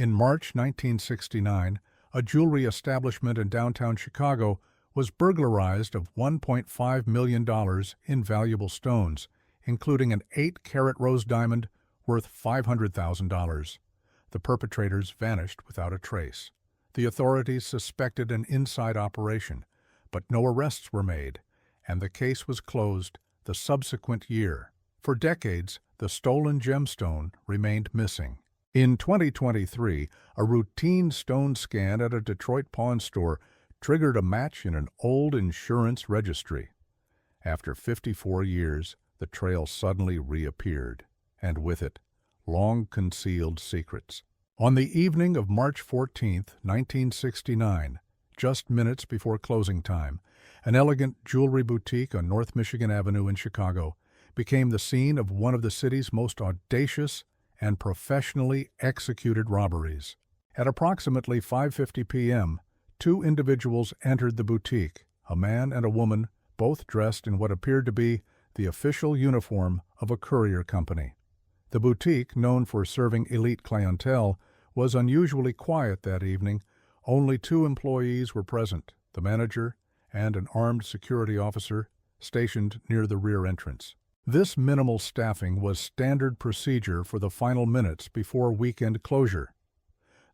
In March 1969, a jewelry establishment in downtown Chicago was burglarized of $1.5 million in valuable stones, including an 8-carat rose diamond worth $500,000. The perpetrators vanished without a trace. The authorities suspected an inside operation, but no arrests were made, and the case was closed the subsequent year. For decades, the stolen gemstone remained missing. In 2023, a routine stone scan at a Detroit pawn store triggered a match in an old insurance registry. After 54 years, the trail suddenly reappeared, and with it, long-concealed secrets. On the evening of March 14, 1969, just minutes before closing time, an elegant jewelry boutique on North Michigan Avenue in Chicago became the scene of one of the city's most audacious and professionally executed robberies. At approximately 5:50 p.m., two individuals entered the boutique, a man and a woman, both dressed in what appeared to be the official uniform of a courier company. The boutique, known for serving elite clientele, was unusually quiet that evening. Only two employees were present, the manager and an armed security officer stationed near the rear entrance. This minimal staffing was standard procedure for the final minutes before weekend closure.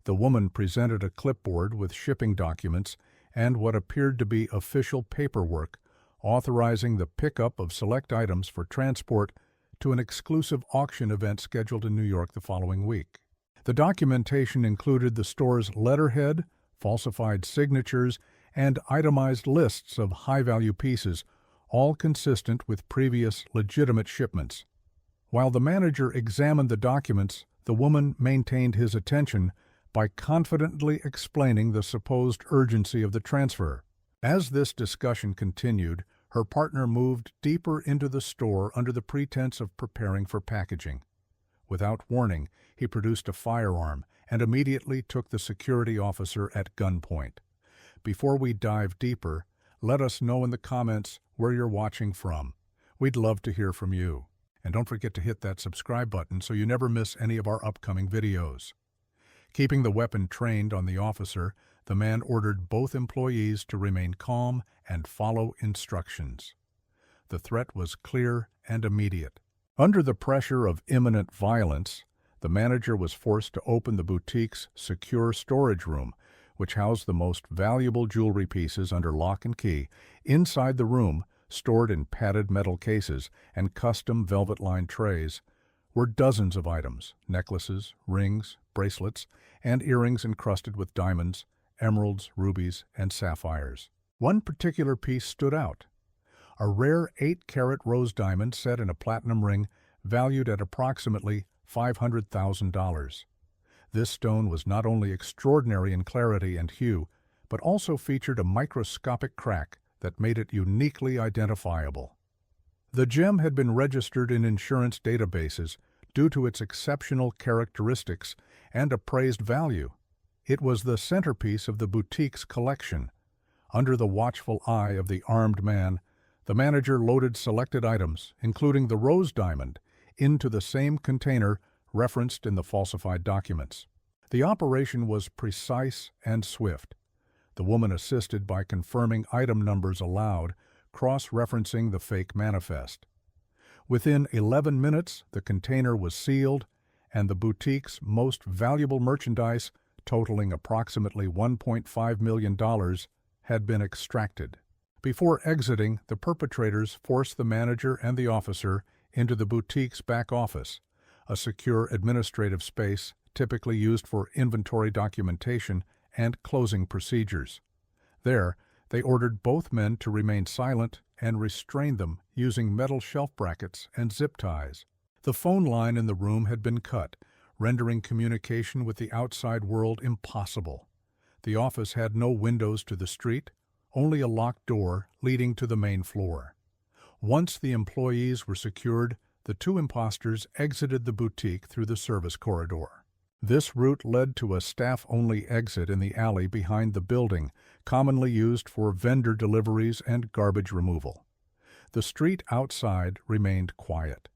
The woman presented a clipboard with shipping documents and what appeared to be official paperwork authorizing the pickup of select items for transport to an exclusive auction event scheduled in New York the following week. The documentation included the store's letterhead, falsified signatures, and itemized lists of high-value pieces, all consistent with previous legitimate shipments. While the manager examined the documents, the woman maintained his attention by confidently explaining the supposed urgency of the transfer. As this discussion continued, her partner moved deeper into the store under the pretense of preparing for packaging. Without warning, he produced a firearm and immediately took the security officer at gunpoint. Before we dive deeper, let us know in the comments where you're watching from. We'd love to hear from you. And don't forget to hit that subscribe button so you never miss any of our upcoming videos. Keeping the weapon trained on the officer, the man ordered both employees to remain calm and follow instructions. The threat was clear and immediate. Under the pressure of imminent violence, the manager was forced to open the boutique's secure storage room, which housed the most valuable jewelry pieces under lock and key. Inside the room, stored in padded metal cases and custom velvet-lined trays, were dozens of items: necklaces, rings, bracelets, and earrings encrusted with diamonds, emeralds, rubies, and sapphires. One particular piece stood out: a rare 8-carat rose diamond set in a platinum ring valued at approximately $500,000. This stone was not only extraordinary in clarity and hue, but also featured a microscopic crack that made it uniquely identifiable. The gem had been registered in insurance databases due to its exceptional characteristics and appraised value. It was the centerpiece of the boutique's collection. Under the watchful eye of the armed man, the manager loaded selected items, including the rose diamond, into the same container referenced in the falsified documents. The operation was precise and swift. The woman assisted by confirming item numbers aloud, cross-referencing the fake manifest. Within 11 minutes, the container was sealed, and the boutique's most valuable merchandise, totaling approximately $1.5 million, had been extracted. Before exiting, the perpetrators forced the manager and the officer into the boutique's back office, a secure administrative space typically used for inventory documentation and closing procedures. There, they ordered both men to remain silent and restrained them using metal shelf brackets and zip ties. The phone line in the room had been cut, rendering communication with the outside world impossible. The office had no windows to the street, only a locked door leading to the main floor. Once the employees were secured, the two imposters exited the boutique through the service corridor. This route led to a staff-only exit in the alley behind the building, commonly used for vendor deliveries and garbage removal. The street outside remained quiet.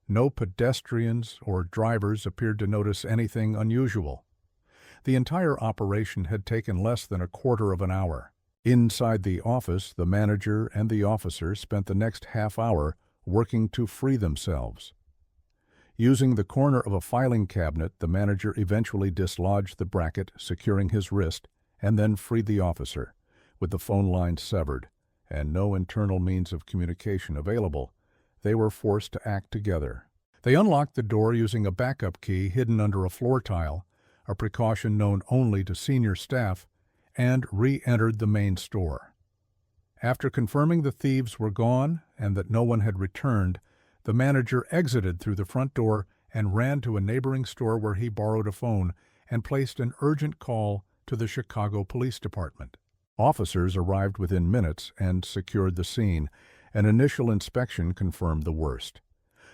No pedestrians or drivers appeared to notice anything unusual. The entire operation had taken less than a quarter of an hour. Inside the office, the manager and the officer spent the next half hour working to free themselves. Using the corner of a filing cabinet, the manager eventually dislodged the bracket securing his wrist and then freed the officer, with the phone line severed and no internal means of communication available. They were forced to act together. They unlocked the door using a backup key hidden under a floor tile, a precaution known only to senior staff, and re-entered the main store. After confirming the thieves were gone and that no one had returned, the manager exited through the front door and ran to a neighboring store where he borrowed a phone and placed an urgent call to the Chicago Police Department. Officers arrived within minutes and secured the scene. An initial inspection confirmed the worst.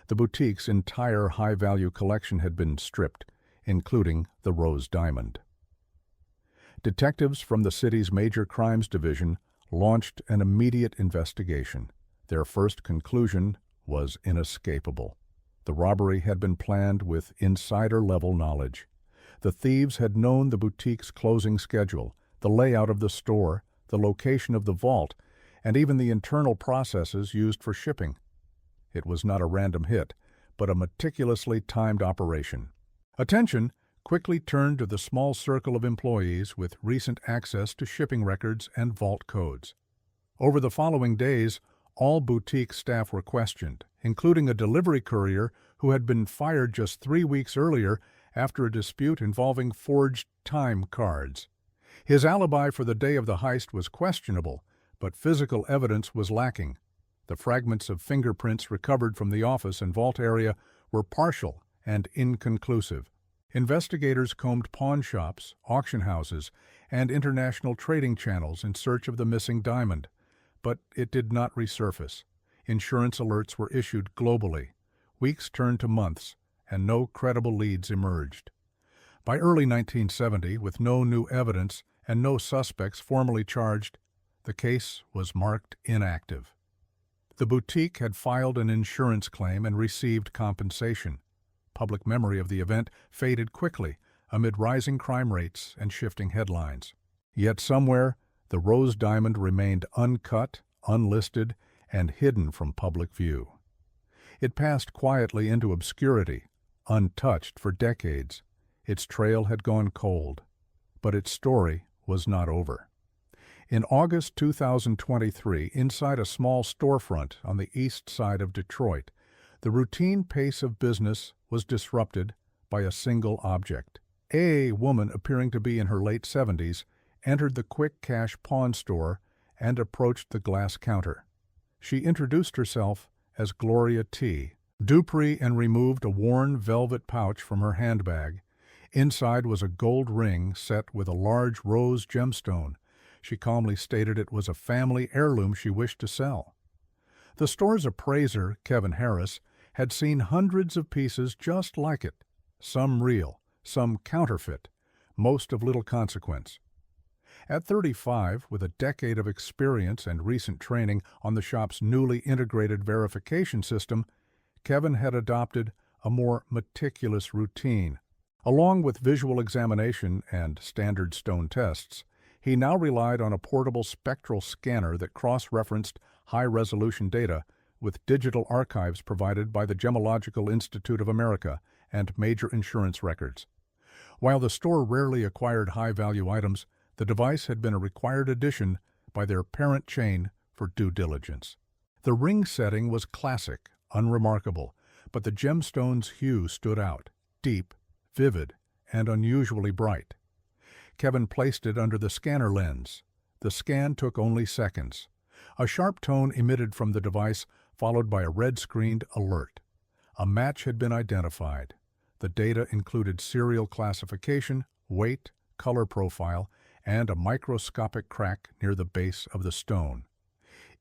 The boutique's entire high-value collection had been stripped, including the rose diamond. Detectives from the city's Major Crimes Division launched an immediate investigation. Their first conclusion was inescapable. The robbery had been planned with insider-level knowledge. The thieves had known the boutique's closing schedule, the layout of the store, the location of the vault, and even the internal processes used for shipping. It was not a random hit, but a meticulously timed operation. Attention quickly turned to the small circle of employees with recent access to shipping records and vault codes. Over the following days, all boutique staff were questioned, including a delivery courier who had been fired just 3 weeks earlier after a dispute involving forged time cards. His alibi for the day of the heist was questionable, but physical evidence was lacking. The fragments of fingerprints recovered from the office and vault area were partial and inconclusive. Investigators combed pawn shops, auction houses, and international trading channels in search of the missing diamond, but it did not resurface. Insurance alerts were issued globally. Weeks turned to months, and no credible leads emerged. By early 1970, with no new evidence and no suspects formally charged, the case was marked inactive. The boutique had filed an insurance claim and received compensation. Public memory of the event faded quickly amid rising crime rates and shifting headlines. Yet somewhere, the rose diamond remained uncut, unlisted, and hidden from public view. It passed quietly into obscurity, untouched for decades. Its trail had gone cold, but its story was not over. In August 2023, inside a small storefront on the east side of Detroit, the routine pace of business was disrupted by a single object. A woman appearing to be in her late 70s entered the quick cash pawn store and approached the glass counter. She introduced herself as Gloria T. Dupree and removed a worn velvet pouch from her handbag. Inside was a gold ring set with a large rose gemstone. She calmly stated it was a family heirloom she wished to sell. The store's appraiser, Kevin Harris, had seen hundreds of pieces just like it, some real, some counterfeit, most of little consequence. At 35, with a decade of experience and recent training on the shop's newly integrated verification system, Kevin had adopted a more meticulous routine. Along with visual examination and standard stone tests, he now relied on a portable spectral scanner that cross-referenced high-resolution data with digital archives provided by the Gemological Institute of America and major insurance records. While the store rarely acquired high-value items, the device had been a required addition by their parent chain for due diligence. The ring setting was classic, unremarkable, but the gemstone's hue stood out, deep, vivid, and unusually bright. Kevin placed it under the scanner lens. The scan took only seconds. A sharp tone emitted from the device, followed by a red-screened alert. A match had been identified. The data included serial classification, weight, color profile, and a microscopic crack near the base of the stone.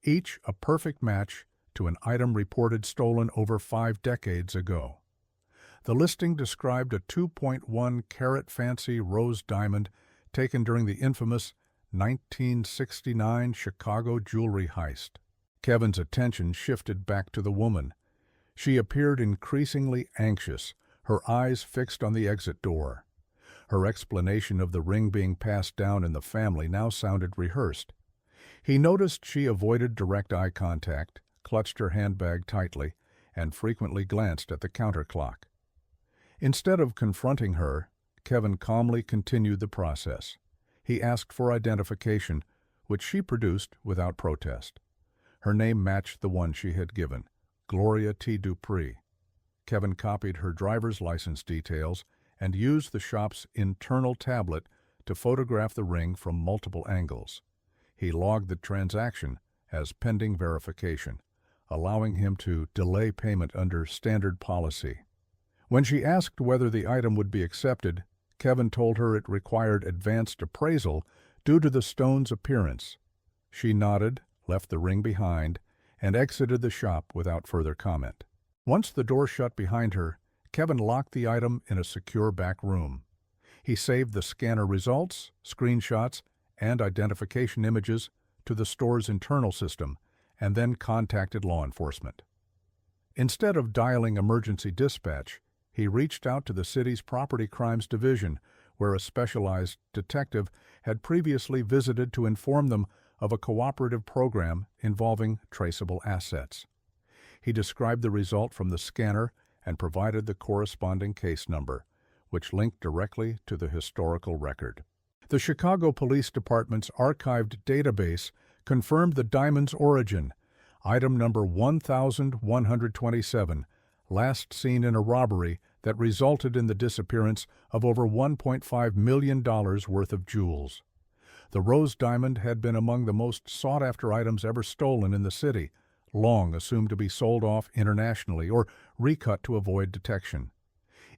Each a perfect match to an item reported stolen over 5 decades ago. The listing described a 2.1 carat fancy rose diamond taken during the infamous 1969 Chicago jewelry heist. Kevin's attention shifted back to the woman. She appeared increasingly anxious, her eyes fixed on the exit door. Her explanation of the ring being passed down in the family now sounded rehearsed. He noticed she avoided direct eye contact, clutched her handbag tightly, and frequently glanced at the counter clock. Instead of confronting her, Kevin calmly continued the process. He asked for identification, which she produced without protest. Her name matched the one she had given, Gloria T. Dupree. Kevin copied her driver's license details and used the shop's internal tablet to photograph the ring from multiple angles. He logged the transaction as pending verification, allowing him to delay payment under standard policy. When she asked whether the item would be accepted, Kevin told her it required advanced appraisal due to the stone's appearance. She nodded, left the ring behind, and exited the shop without further comment. Once the door shut behind her, Kevin locked the item in a secure back room. He saved the scanner results, screenshots, and identification images to the store's internal system, and then contacted law enforcement. Instead of dialing emergency dispatch, he reached out to the city's Property Crimes Division, where a specialized detective had previously visited to inform them of a cooperative program involving traceable assets. He described the result from the scanner and provided the corresponding case number, which linked directly to the historical record. The Chicago Police Department's archived database confirmed the diamond's origin, item number 1127, last seen in a robbery that resulted in the disappearance of over $1.5 million worth of jewels. The rose diamond had been among the most sought-after items ever stolen in the city, long assumed to be sold off internationally or recut to avoid detection.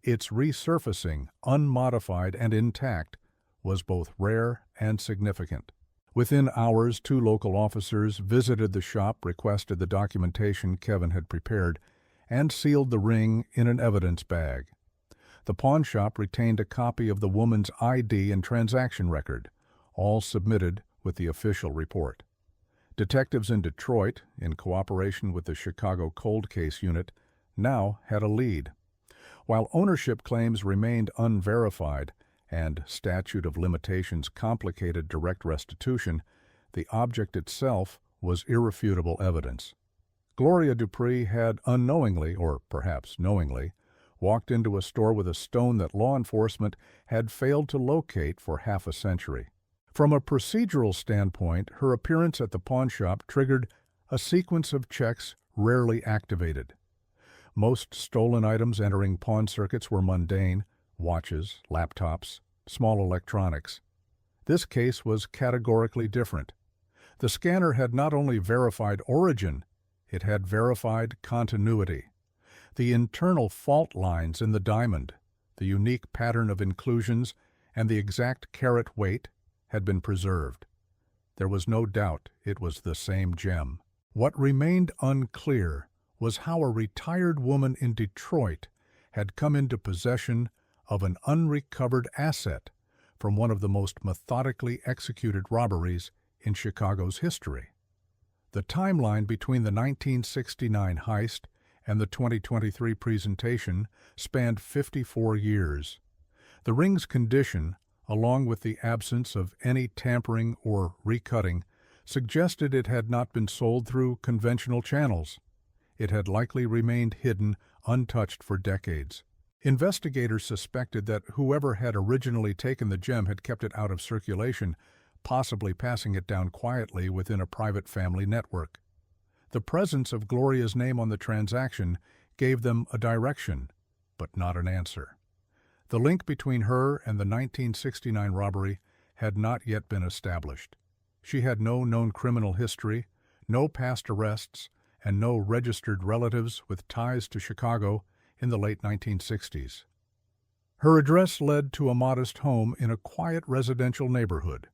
Its resurfacing, unmodified and intact, was both rare and significant. Within hours, 2 local officers visited the shop, requested the documentation Kevin had prepared, and sealed the ring in an evidence bag. The pawn shop retained a copy of the woman's ID and transaction record, all submitted with the official report. Detectives in Detroit, in cooperation with the Chicago Cold Case Unit, now had a lead. While ownership claims remained unverified and statute of limitations complicated direct restitution, the object itself was irrefutable evidence. Gloria Dupree had unknowingly, or perhaps knowingly, walked into a store with a stone that law enforcement had failed to locate for half a century. From a procedural standpoint, her appearance at the pawnshop triggered a sequence of checks rarely activated. Most stolen items entering pawn circuits were mundane: watches, laptops, small electronics. This case was categorically different. The scanner had not only verified origin, it had verified continuity. The internal fault lines in the diamond, the unique pattern of inclusions, and the exact carat weight had been preserved. There was no doubt it was the same gem. What remained unclear was how a retired woman in Detroit had come into possession of an unrecovered asset from one of the most methodically executed robberies in Chicago's history. The timeline between the 1969 heist and the 2023 presentation spanned 54 years. The ring's condition, along with the absence of any tampering or recutting, suggested it had not been sold through conventional channels. It had likely remained hidden, untouched for decades. Investigators suspected that whoever had originally taken the gem had kept it out of circulation, possibly passing it down quietly within a private family network. The presence of Gloria's name on the transaction gave them a direction, but not an answer. The link between her and the 1969 robbery had not yet been established. She had no known criminal history, no past arrests, and no registered relatives with ties to Chicago in the late 1960s. Her address led to a modest home in a quiet residential neighborhood.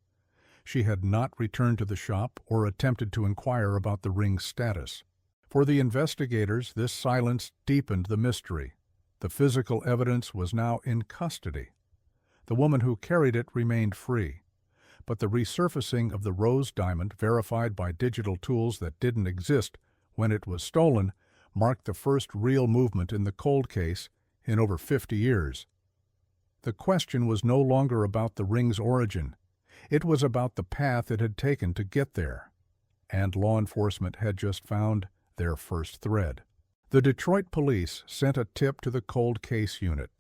She had not returned to the shop or attempted to inquire about the ring's status. For the investigators, this silence deepened the mystery. The physical evidence was now in custody. The woman who carried it remained free, but the resurfacing of the rose diamond, verified by digital tools that didn't exist when it was stolen, marked the first real movement in the cold case in over 50 years. The question was no longer about the ring's origin. It was about the path it had taken to get there. And law enforcement had just found their first thread. The Detroit police sent a tip to the cold case unit.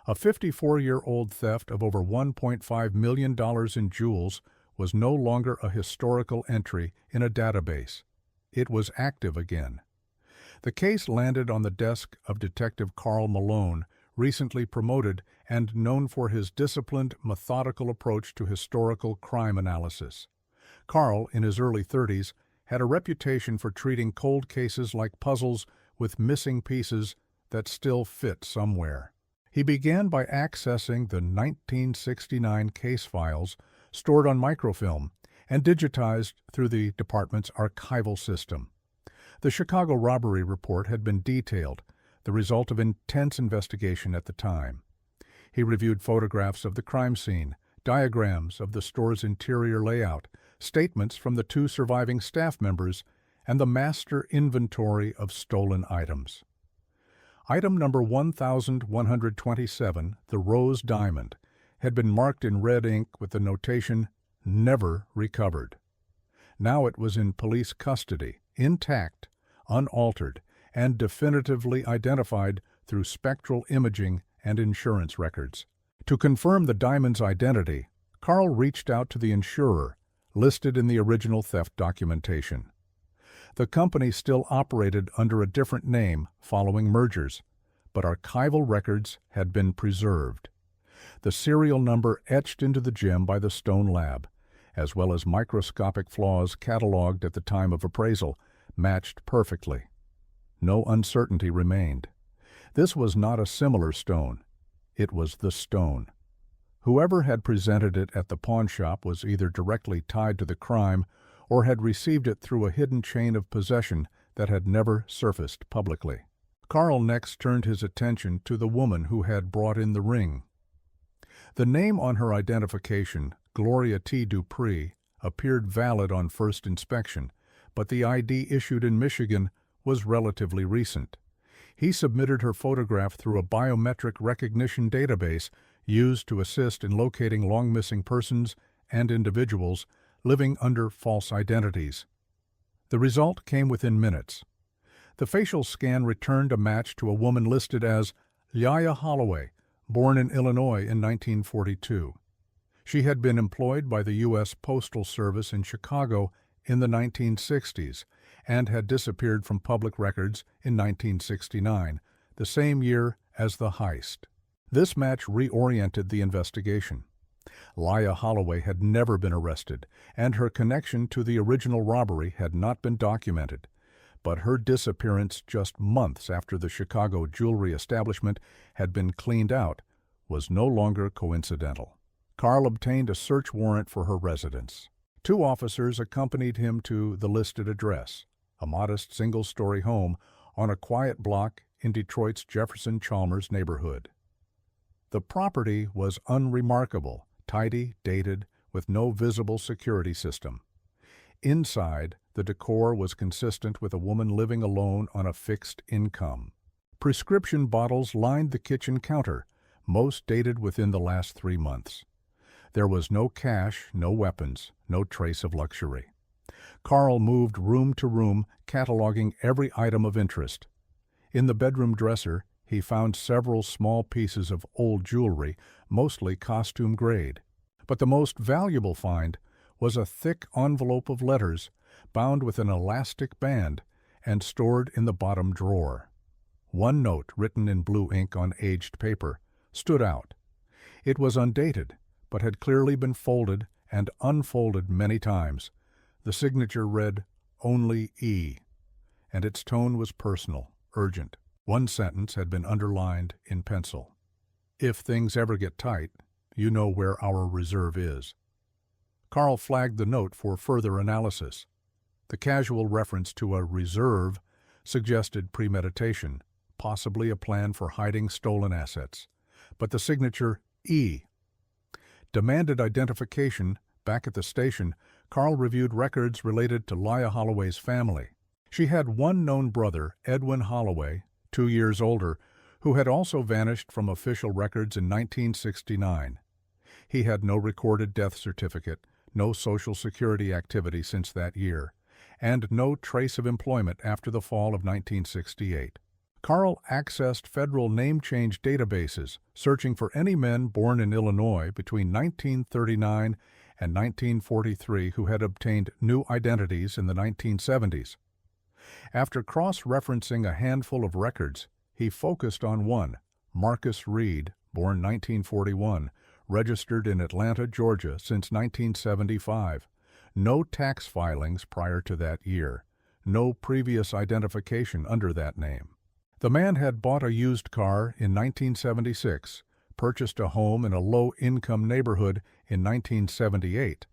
A 54-year-old theft of over $1.5 million in jewels was no longer a historical entry in a database. It was active again. The case landed on the desk of Detective Carl Malone, recently promoted and known for his disciplined, methodical approach to historical crime analysis. Carl, in his early 30s, had a reputation for treating cold cases like puzzles with missing pieces that still fit somewhere. He began by accessing the 1969 case files stored on microfilm and digitized through the department's archival system. The Chicago robbery report had been detailed, the result of intense investigation at the time. He reviewed photographs of the crime scene, diagrams of the store's interior layout, statements from the 2 surviving staff members, and the master inventory of stolen items. Item number 1127, the Rose Diamond, had been marked in red ink with the notation, "Never recovered." Now it was in police custody, intact, unaltered, and definitively identified through spectral imaging and insurance records. To confirm the diamond's identity, Carl reached out to the insurer, listed in the original theft documentation. The company still operated under a different name following mergers, but archival records had been preserved. The serial number etched into the gem by the stone lab, as well as microscopic flaws catalogued at the time of appraisal, matched perfectly. No uncertainty remained. This was not a similar stone. It was the stone. Whoever had presented it at the pawnshop was either directly tied to the crime or had received it through a hidden chain of possession that had never surfaced publicly. Carl next turned his attention to the woman who had brought in the ring. The name on her identification, Gloria T. Dupree, appeared valid on first inspection, but the ID issued in Michigan was relatively recent. He submitted her photograph through a biometric recognition database used to assist in locating long-missing persons and individuals living under false identities. The result came within minutes. The facial scan returned a match to a woman listed as Lya Holloway, born in Illinois in 1942. She had been employed by the U.S. Postal Service in Chicago in the 1960s and had disappeared from public records in 1969, the same year as the heist. This match reoriented the investigation. Lya Holloway had never been arrested, and her connection to the original robbery had not been documented. But her disappearance just months after the Chicago jewelry establishment had been cleaned out was no longer coincidental. Carl obtained a search warrant for her residence. 2 officers accompanied him to the listed address, a modest single-story home on a quiet block in Detroit's Jefferson Chalmers neighborhood. The property was unremarkable, tidy, dated, with no visible security system. Inside, the decor was consistent with a woman living alone on a fixed income. Prescription bottles lined the kitchen counter, most dated within the last 3 months. There was no cash, no weapons, no trace of luxury. Carl moved room to room, cataloging every item of interest. In the bedroom dresser, he found several small pieces of old jewelry, mostly costume grade. But the most valuable find was a thick envelope of letters bound with an elastic band and stored in the bottom drawer. One note, written in blue ink on aged paper, stood out. It was undated, but had clearly been folded and unfolded many times. The signature read, "Only E," and its tone was personal, urgent. One sentence had been underlined in pencil. "If things ever get tight, you know where our reserve is." Carl flagged the note for further analysis. The casual reference to a reserve suggested premeditation, possibly a plan for hiding stolen assets. But the signature E demanded identification. Back at the station, Carl reviewed records related to Lya Holloway's family. She had one known brother, Edwin Holloway, 2 years older, who had also vanished from official records in 1969. He had no recorded death certificate, no Social Security activity since that year, and no trace of employment after the fall of 1968. Carl accessed federal name change databases, searching for any men born in Illinois between 1939 and 1943 who had obtained new identities in the 1970s. After cross-referencing a handful of records, he focused on one, Marcus Reed, born 1941, registered in Atlanta, Georgia since 1975. No tax filings prior to that year. No previous identification under that name. The man had bought a used car in 1976, purchased a home in a low-income neighborhood in 1978,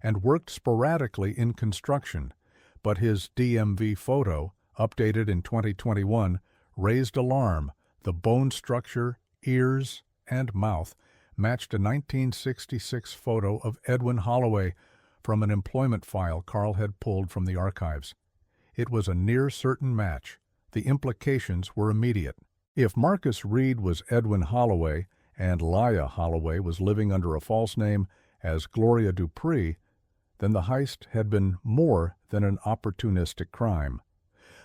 and worked sporadically in construction, but his DMV photo, updated in 2021, raised alarm. The bone structure, ears, and mouth matched a 1966 photo of Edwin Holloway from an employment file Carl had pulled from the archives. It was a near-certain match. The implications were immediate. If Marcus Reed was Edwin Holloway and Laia Holloway was living under a false name as Gloria Dupree, then the heist had been more than an opportunistic crime.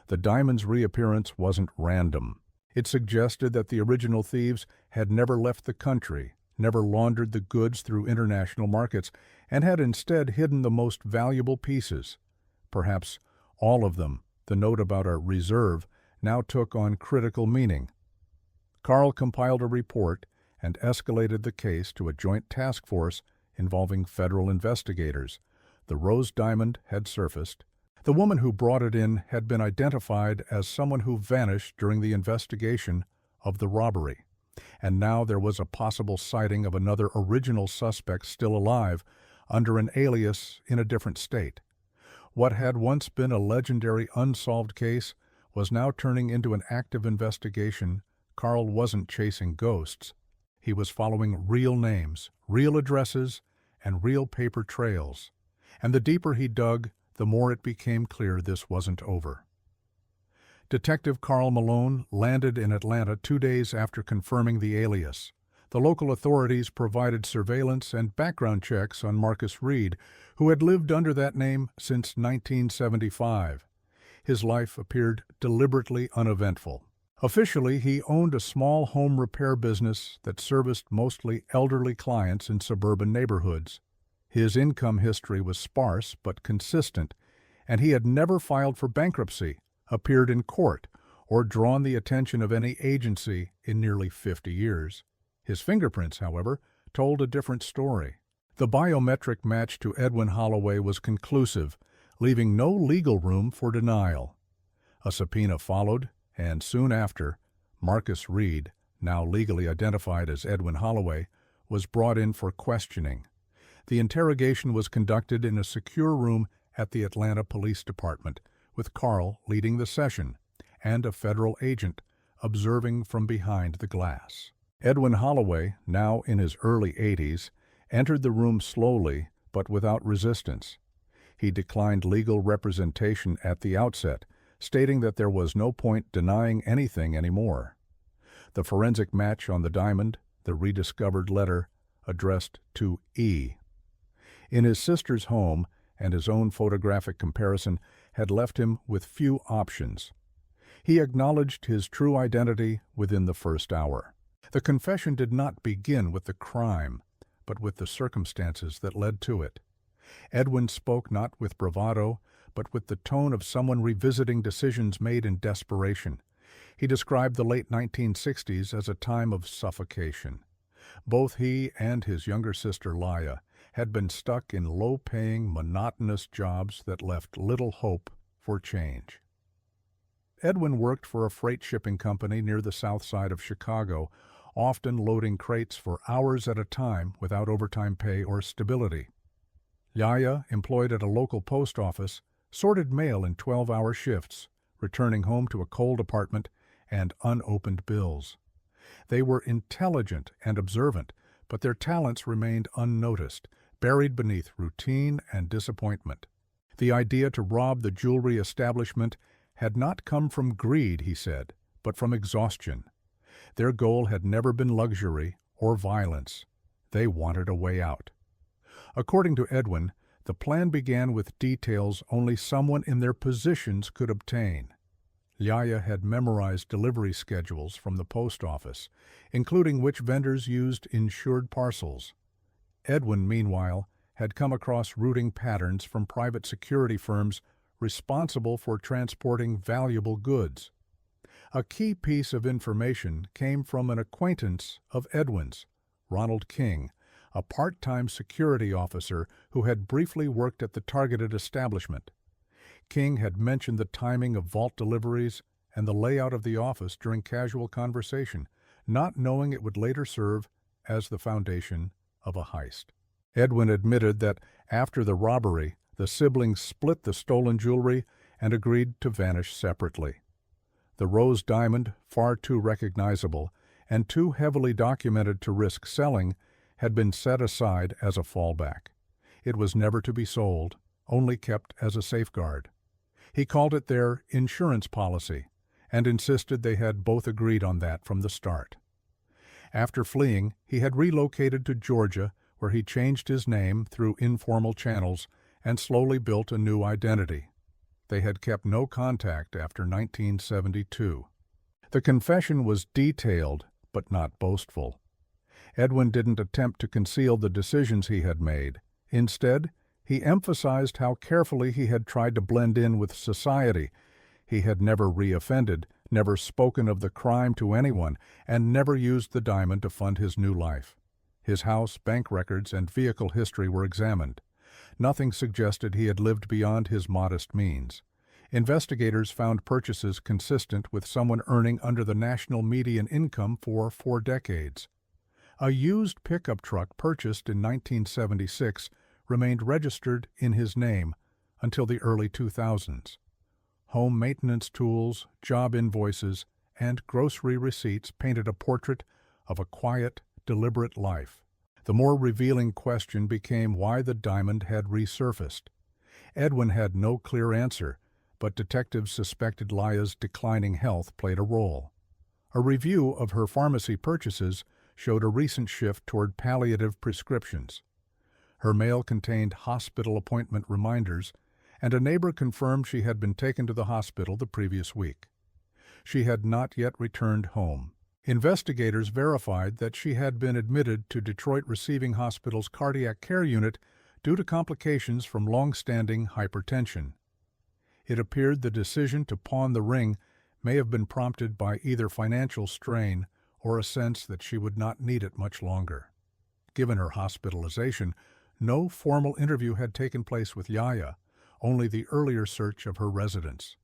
The diamond's reappearance wasn't random. It suggested that the original thieves had never left the country, never laundered the goods through international markets, and had instead hidden the most valuable pieces. Perhaps all of them. The note about a reserve now took on critical meaning. Carl compiled a report and escalated the case to a joint task force involving federal investigators. The rose diamond had surfaced. The woman who brought it in had been identified as someone who vanished during the investigation of the robbery. And now there was a possible sighting of another original suspect still alive, under an alias in a different state. What had once been a legendary unsolved case was now turning into an active investigation. Carl wasn't chasing ghosts. He was following real names, real addresses, and real paper trails. And the deeper he dug, the more it became clear this wasn't over. Detective Carl Malone landed in Atlanta 2 days after confirming the alias. The local authorities provided surveillance and background checks on Marcus Reed, who had lived under that name since 1975. His life appeared deliberately uneventful. Officially, he owned a small home repair business that serviced mostly elderly clients in suburban neighborhoods. His income history was sparse but consistent, and he had never filed for bankruptcy, appeared in court, or drawn the attention of any agency in nearly 50 years. His fingerprints, however, told a different story. The biometric match to Edwin Holloway was conclusive, leaving no legal room for denial. A subpoena followed, and soon after, Marcus Reed, now legally identified as Edwin Holloway, was brought in for questioning. The interrogation was conducted in a secure room at the Atlanta Police Department, with Carl leading the session, and a federal agent observing from behind the glass. Edwin Holloway, now in his early 80s, entered the room slowly but without resistance. He declined legal representation at the outset, stating that there was no point denying anything anymore. The forensic match on the diamond, the rediscovered letter, addressed to E. In his sister's home, and his own photographic comparison had left him with few options. He acknowledged his true identity within the first hour. The confession did not begin with the crime, but with the circumstances that led to it. Edwin spoke not with bravado, but with the tone of someone revisiting decisions made in desperation. He described the late 1960s as a time of suffocation. Both he and his younger sister Laia had been stuck in low-paying, monotonous jobs that left little hope for change. Edwin worked for a freight shipping company near the south side of Chicago, often loading crates for hours at a time without overtime pay or stability. Laia, employed at a local post office, sorted mail in 12-hour shifts, returning home to a cold apartment and unopened bills. They were intelligent and observant, but their talents remained unnoticed, buried beneath routine and disappointment. The idea to rob the jewelry establishment had not come from greed, he said, but from exhaustion. Their goal had never been luxury or violence. They wanted a way out. According to Edwin, the plan began with details only someone in their positions could obtain. Lya had memorized delivery schedules from the post office, including which vendors used insured parcels. Edwin, meanwhile, had come across routing patterns from private security firms responsible for transporting valuable goods. A key piece of information came from an acquaintance of Edwin's, Ronald King, a part-time security officer who had briefly worked at the targeted establishment. King had mentioned the timing of vault deliveries and the layout of the office during casual conversation, not knowing it would later serve as the foundation of a heist. Edwin admitted that after the robbery, the siblings split the stolen jewelry and agreed to vanish separately. The rose diamond, far too recognizable and too heavily documented to risk selling, had been set aside as a fallback. It was never to be sold, only kept as a safeguard. He called it their insurance policy and insisted they had both agreed on that from the start. After fleeing, he had relocated to Georgia, where he changed his name through informal channels and slowly built a new identity. They had kept no contact after 1972. The confession was detailed, but not boastful. Edwin didn't attempt to conceal the decisions he had made. Instead, he emphasized how carefully he had tried to blend in with society. He had never reoffended, never spoken of the crime to anyone, and never used the diamond to fund his new life. His house, bank records, and vehicle history were examined. Nothing suggested he had lived beyond his modest means. Investigators found purchases consistent with someone earning under the national median income for 4 decades. A used pickup truck purchased in 1976 remained registered in his name until the early 2000s. Home maintenance tools, job invoices, and grocery receipts painted a portrait of a quiet, deliberate life. The more revealing question became why the diamond had resurfaced. Edwin had no clear answer, but detectives suspected Lya's declining health played a role. A review of her pharmacy purchases showed a recent shift toward palliative prescriptions. Her mail contained hospital appointment reminders, and a neighbor confirmed she had been taken to the hospital the previous week. She had not yet returned home. Investigators verified that she had been admitted to Detroit Receiving Hospital's cardiac care unit due to complications from long-standing hypertension. It appeared the decision to pawn the ring may have been prompted by either financial strain or a sense that she would not need it much longer. Given her hospitalization, no formal interview had taken place with Lya, only the earlier search of her residence.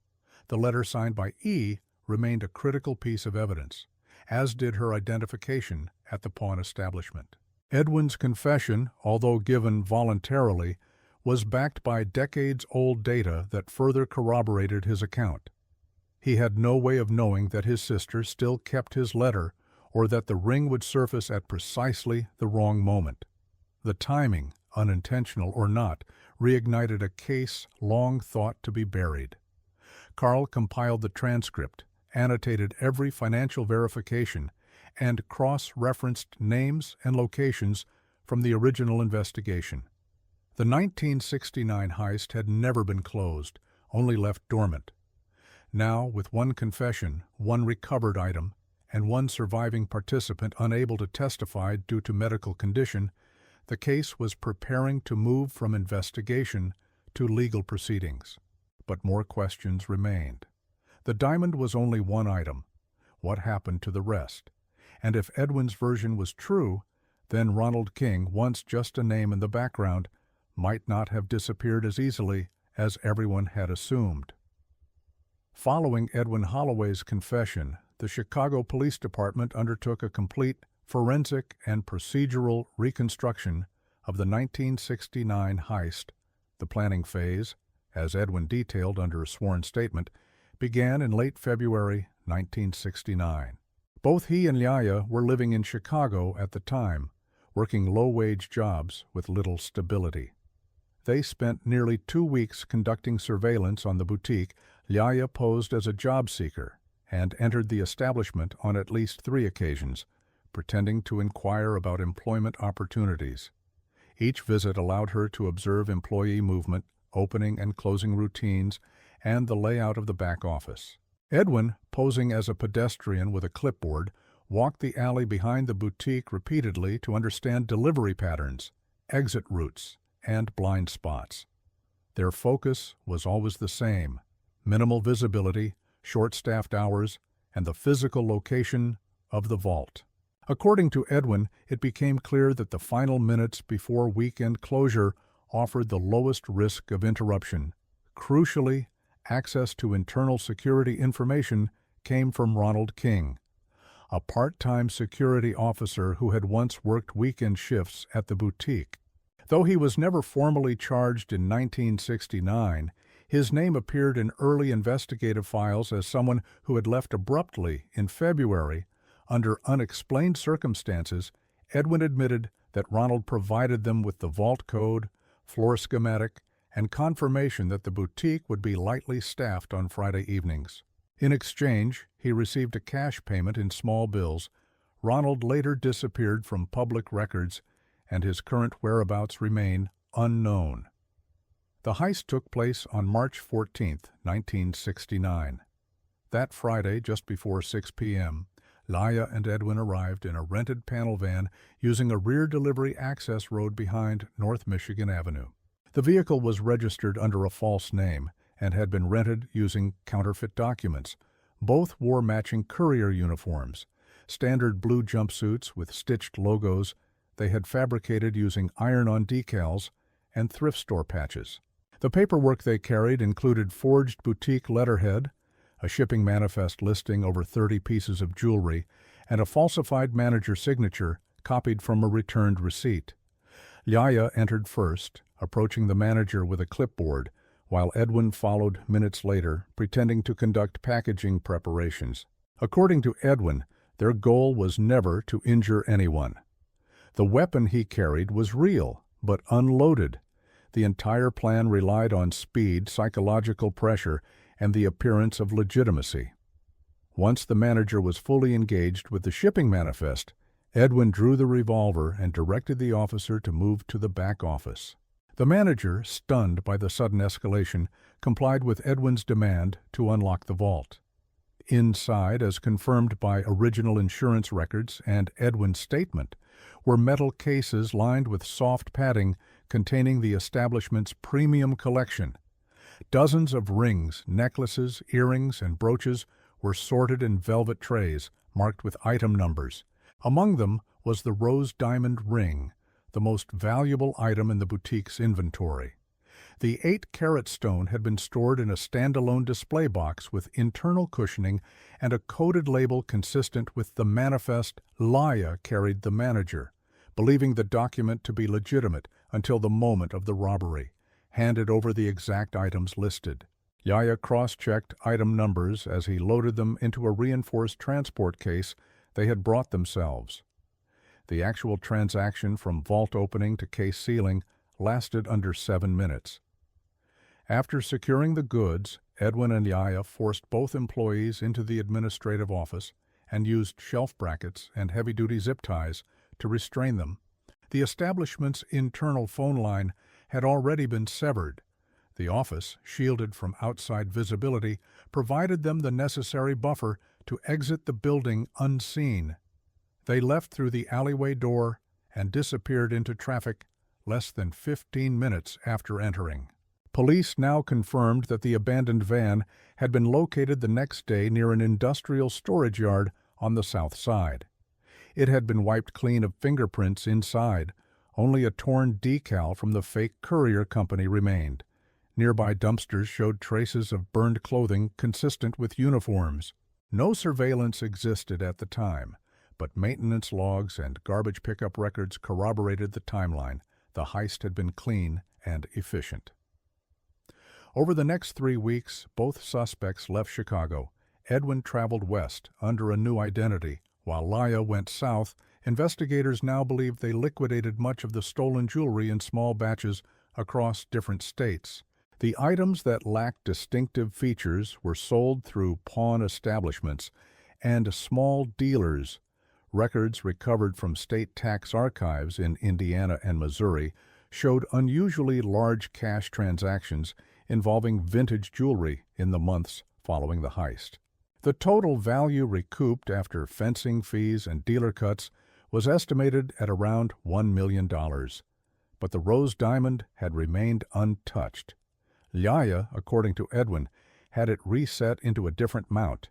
The letter signed by E remained a critical piece of evidence, as did her identification at the pawn establishment. Edwin's confession, although given voluntarily, was backed by decades-old data that further corroborated his account. He had no way of knowing that his sister still kept his letter or that the ring would surface at precisely the wrong moment. The timing, unintentional or not, reignited a case long thought to be buried. Carl compiled the transcript, annotated every financial verification, and cross-referenced names and locations from the original investigation. The 1969 heist had never been closed, only left dormant. Now, with one confession, one recovered item, and one surviving participant unable to testify due to medical condition, the case was preparing to move from investigation to legal proceedings. But more questions remained. The diamond was only one item. What happened to the rest? And if Edwin's version was true, then Ronald King, once just a name in the background, might not have disappeared as easily as everyone had assumed. Following Edwin Holloway's confession, the Chicago Police Department undertook a complete forensic and procedural reconstruction of the 1969 heist. The planning phase, as Edwin detailed under a sworn statement, began in late February 1969. Both he and Lya were living in Chicago at the time, working low-wage jobs with little stability. They spent nearly 2 weeks conducting surveillance on the boutique. Lya posed as a job seeker, and entered the establishment on at least 3 occasions, pretending to inquire about employment opportunities. Each visit allowed her to observe employee movement, opening and closing routines, and the layout of the back office. Edwin, posing as a pedestrian with a clipboard, walked the alley behind the boutique repeatedly to understand delivery patterns, exit routes, and blind spots. Their focus was always the same: minimal visibility, short-staffed hours, and the physical location of the vault. According to Edwin, it became clear that the final minutes before weekend closure offered the lowest risk of interruption. Crucially, access to internal security information came from Ronald King, a part-time security officer who had once worked weekend shifts at the boutique. Though he was never formally charged in 1969, his name appeared in early investigative files as someone who had left abruptly in February. Under unexplained circumstances, Edwin admitted that Ronald provided them with the vault code, floor schematic, and confirmation that the boutique would be lightly staffed on Friday evenings. In exchange, he received a cash payment in small bills. Ronald later disappeared from public records, and his current whereabouts remain unknown. The heist took place on March 14, 1969. That Friday, just before 6 p.m., Laya and Edwin arrived in a rented panel van using a rear delivery access road behind North Michigan Avenue. The vehicle was registered under a false name and had been rented using counterfeit documents. Both wore matching courier uniforms, standard blue jumpsuits with stitched logos they had fabricated using iron-on decals and thrift store patches. The paperwork they carried included forged boutique letterhead, a shipping manifest listing over 30 pieces of jewelry, and a falsified manager signature copied from a returned receipt. Laya entered first, approaching the manager with a clipboard, while Edwin followed minutes later, pretending to conduct packaging preparations. According to Edwin, their goal was never to injure anyone. The weapon he carried was real, but unloaded. The entire plan relied on speed, psychological pressure, and the appearance of legitimacy. Once the manager was fully engaged with the shipping manifest, Edwin drew the revolver and directed the officer to move to the back office. The manager, stunned by the sudden escalation, complied with Edwin's demand to unlock the vault. Inside, as confirmed by original insurance records and Edwin's statement, were metal cases lined with soft padding containing the establishment's premium collection. Dozens of rings, necklaces, earrings, and brooches were sorted in velvet trays marked with item numbers. Among them was the rose diamond ring, the most valuable item in the boutique's inventory. The 8-carat stone had been stored in a standalone display box with internal cushioning and a coded label consistent with the manifest Laya carried the manager, believing the document to be legitimate until the moment of the robbery, handed over the exact items listed. Laya cross-checked item numbers as he loaded them into a reinforced transport case they had brought themselves. The actual transaction from vault opening to case sealing lasted under 7 minutes. After securing the goods, Edwin and Laya forced both employees into the administrative office and used shelf brackets and heavy-duty zip ties to restrain them. The establishment's internal phone line had already been severed. The office, shielded from outside visibility, provided them the necessary buffer to exit the building unseen. They left through the alleyway door and disappeared into traffic less than 15 minutes after entering. Police now confirmed that the abandoned van had been located the next day near an industrial storage yard on the south side. It had been wiped clean of fingerprints inside. Only a torn decal from the fake courier company remained. Nearby dumpsters showed traces of burned clothing consistent with uniforms. No surveillance existed at the time, but maintenance logs and garbage pickup records corroborated the timeline. The heist had been clean and efficient. Over the next 3 weeks, both suspects left Chicago. Edwin traveled west under a new identity, while Laya went south. Investigators now believe they liquidated much of the stolen jewelry in small batches across different states. The items that lacked distinctive features were sold through pawn establishments and small dealers. Records recovered from state tax archives in Indiana and Missouri showed unusually large cash transactions involving vintage jewelry in the months following the heist. The total value recouped after fencing fees and dealer cuts was estimated at around $1 million. But the rose diamond had remained untouched. Lya, according to Edwin, had it reset into a different mount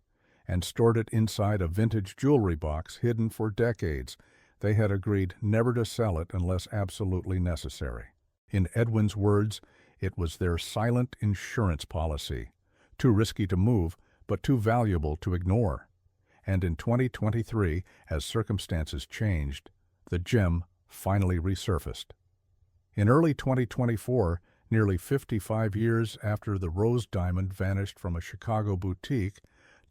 and stored it inside a vintage jewelry box hidden for decades. They had agreed never to sell it unless absolutely necessary. In Edwin's words, it was their silent insurance policy, too risky to move, but too valuable to ignore. And in 2023, as circumstances changed, the gem finally resurfaced. In early 2024, nearly 55 years after the rose diamond vanished from a Chicago boutique,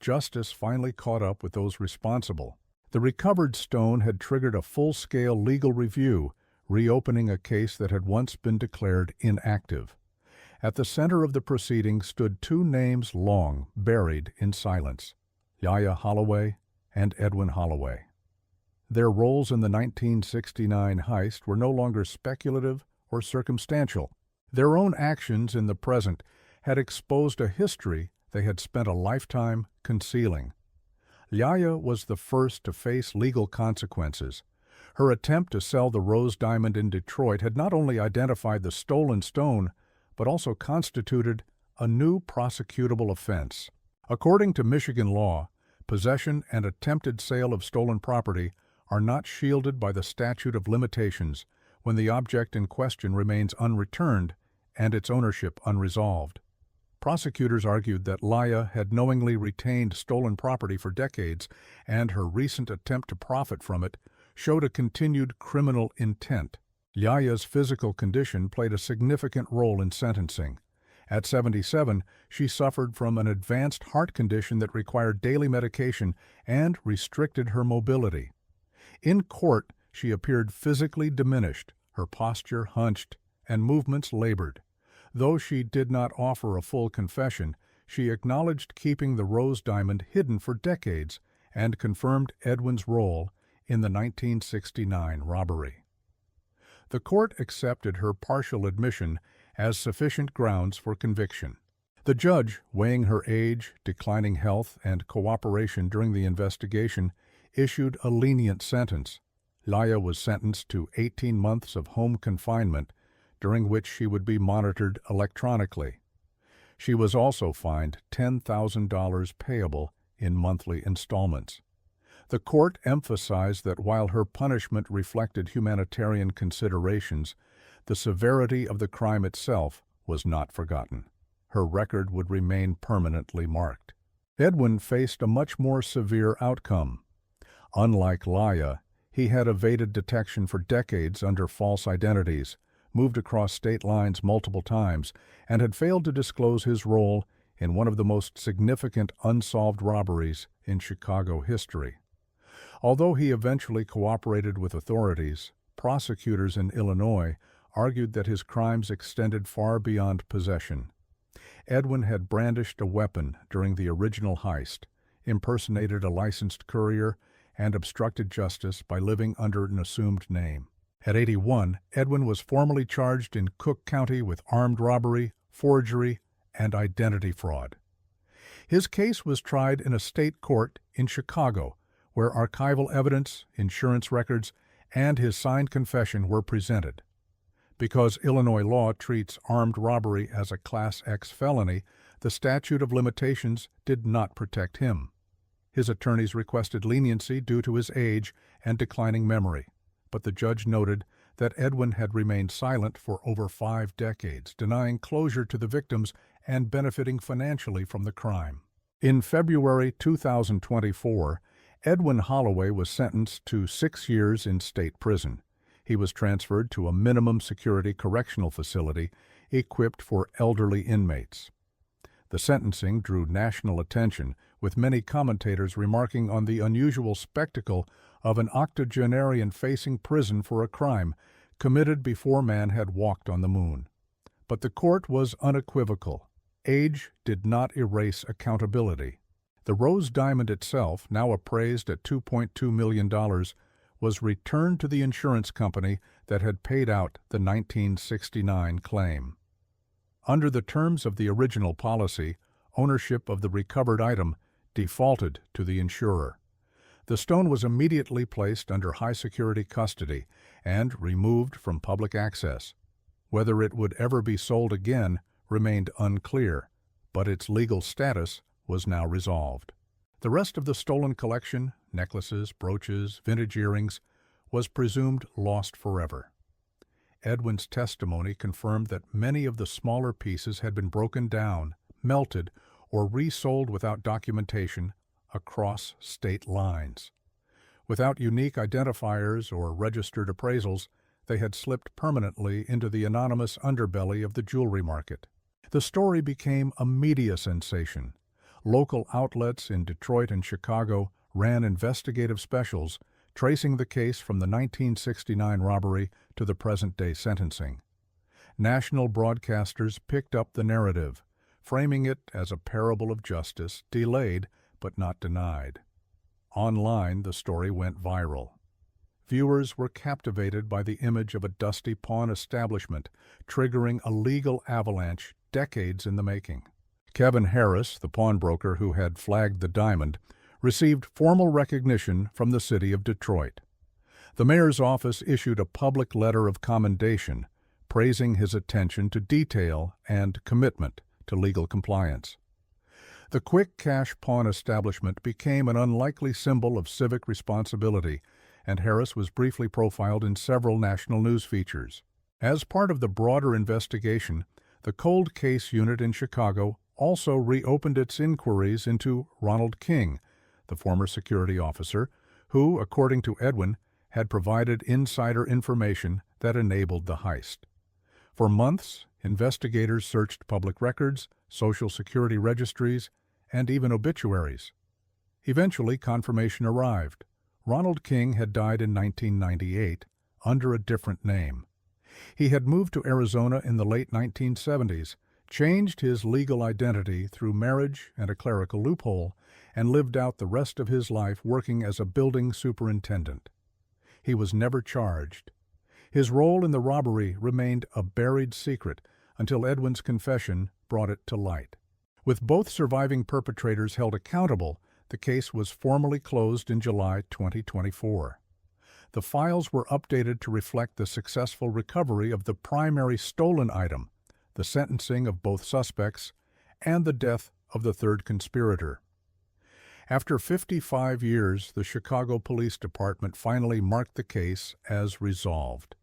justice finally caught up with those responsible. The recovered stone had triggered a full-scale legal review, reopening a case that had once been declared inactive. At the center of the proceedings stood two names long buried in silence: Lya Holloway and Edwin Holloway. Their roles in the 1969 heist were no longer speculative or circumstantial. Their own actions in the present had exposed a history they had spent a lifetime concealing. Lya was the first to face legal consequences. Her attempt to sell the rose diamond in Detroit had not only identified the stolen stone, but also constituted a new prosecutable offense. According to Michigan law, possession and attempted sale of stolen property are not shielded by the statute of limitations when the object in question remains unreturned and its ownership unresolved. Prosecutors argued that Lya had knowingly retained stolen property for decades, and her recent attempt to profit from it showed a continued criminal intent. Lya's physical condition played a significant role in sentencing. At 77, she suffered from an advanced heart condition that required daily medication and restricted her mobility. In court, she appeared physically diminished, her posture hunched, and movements labored. Though she did not offer a full confession, she acknowledged keeping the rose diamond hidden for decades and confirmed Edwin's role in the 1969 robbery. The court accepted her partial admission as sufficient grounds for conviction. The judge, weighing her age, declining health, and cooperation during the investigation, issued a lenient sentence. Lya was sentenced to 18 months of home confinement, during which she would be monitored electronically. She was also fined $10,000 payable in monthly installments. The court emphasized that while her punishment reflected humanitarian considerations, the severity of the crime itself was not forgotten. Her record would remain permanently marked. Edwin faced a much more severe outcome. Unlike Lya, he had evaded detection for decades under false identities, moved across state lines multiple times, and had failed to disclose his role in one of the most significant unsolved robberies in Chicago history. Although he eventually cooperated with authorities, prosecutors in Illinois argued that his crimes extended far beyond possession. Edwin had brandished a weapon during the original heist, impersonated a licensed courier, and obstructed justice by living under an assumed name. At 81, Edwin was formally charged in Cook County with armed robbery, forgery, and identity fraud. His case was tried in a state court in Chicago, where archival evidence, insurance records, and his signed confession were presented. Because Illinois law treats armed robbery as a Class X felony, the statute of limitations did not protect him. His attorneys requested leniency due to his age and declining memory, but the judge noted that Edwin had remained silent for over 5 decades, denying closure to the victims and benefiting financially from the crime. In February 2024, Edwin Holloway was sentenced to 6 years in state prison. He was transferred to a minimum security correctional facility equipped for elderly inmates. The sentencing drew national attention, with many commentators remarking on the unusual spectacle of an octogenarian facing prison for a crime committed before man had walked on the moon. But the court was unequivocal. Age did not erase accountability. The rose diamond itself, now appraised at $2.2 million, was returned to the insurance company that had paid out the 1969 claim. Under the terms of the original policy, ownership of the recovered item defaulted to the insurer. The stone was immediately placed under high-security custody and removed from public access. Whether it would ever be sold again remained unclear, but its legal status was now resolved. The rest of the stolen collection, necklaces, brooches, vintage earrings, was presumed lost forever. Edwin's testimony confirmed that many of the smaller pieces had been broken down, melted, or resold without documentation across state lines. Without unique identifiers or registered appraisals, they had slipped permanently into the anonymous underbelly of the jewelry market. The story became a media sensation. Local outlets in Detroit and Chicago ran investigative specials tracing the case from the 1969 robbery to the present-day sentencing. National broadcasters picked up the narrative, framing it as a parable of justice, delayed but not denied. Online, the story went viral. Viewers were captivated by the image of a dusty pawn establishment, triggering a legal avalanche decades in the making. Kevin Harris, the pawnbroker who had flagged the diamond, received formal recognition from the city of Detroit. The mayor's office issued a public letter of commendation, praising his attention to detail and commitment to legal compliance. The quick cash pawn establishment became an unlikely symbol of civic responsibility, and Harris was briefly profiled in several national news features. As part of the broader investigation, the Cold Case Unit in Chicago also reopened its inquiries into Ronald King, the former security officer, who, according to Edwin, had provided insider information that enabled the heist. For months, investigators searched public records, Social Security registries, and even obituaries. Eventually, confirmation arrived. Ronald King had died in 1998 under a different name. He had moved to Arizona in the late 1970s, changed his legal identity through marriage and a clerical loophole, and lived out the rest of his life working as a building superintendent. He was never charged. His role in the robbery remained a buried secret until Edwin's confession brought it to light. With both surviving perpetrators held accountable, the case was formally closed in July 2024. The files were updated to reflect the successful recovery of the primary stolen item, the sentencing of both suspects, and the death of the third conspirator. After 55 years, the Chicago Police Department finally marked the case as resolved.